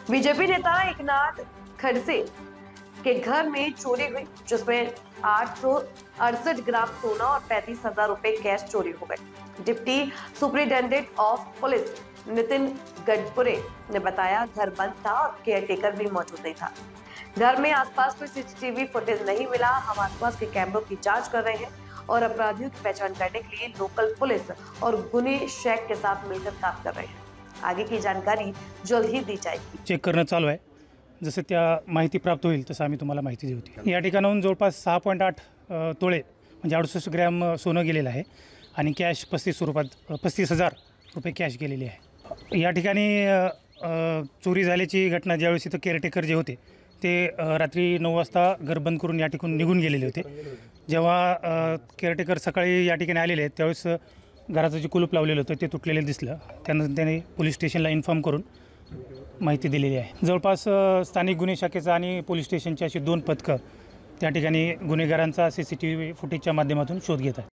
BJP नेता एकनाथ खड़से के घर में चोरी हुई, जिसमें 868 ग्राम सोना और 35,000 रुपए कैश चोरी हो गए। Deputy superintendent of police Nitin Gadpure ने बताया, घर बंद था और केयरटेकर भी मौजूद नहीं था। घर में आसपास कोई सीसीटीवी फुटेज नहीं मिला। हम आसपास के कैमरों की जांच कर रहे हैं और अपराधियों की पहचान करने के लिए लोकल पुलिस और गुने शैक के साथ मिलकर काम कर रहे हैं। आगे की जानकारी जल्द ही दी जाएगी। चेक करणं चालू आहे। जसं त्या माहिती प्राप्त होईल तसं आम्ही तुम्हाला माहिती देऊ। या ठिकाणाहून जवळपास 6.8 तोळे म्हणजे 68 ग्रॅम सोनं गेलेलं आहे आणि कॅश 35,000 रुपये कॅश गेलेली आहे। या ठिकाणी चोरी झाल्याची घटना ज्यावेळेस इथं केअरटेकर जे होते ते रात्री 9 वाजता घर बंद करून या ठिकाणी निघून गेलेले होते। जेव्हा केअरटेकर सकाळी या ठिकाणी आलेले आहेत त्यावेळेस घराचं जे कुलूप लावलेलं होतं ते तुटलेलं दिसलं। त्यानंतर त्याने पोलीस स्टेशनला इन्फॉर्म करून माहिती दिलेली आहे। जवळपास स्थानिक गुन्हे शाखेचा आणि पोलीस स्टेशनची अशी 2 पथकं त्या ठिकाणी गुन्हेगारांचा CCTV फुटेजच्या माध्यमातून शोध घेत आहेत।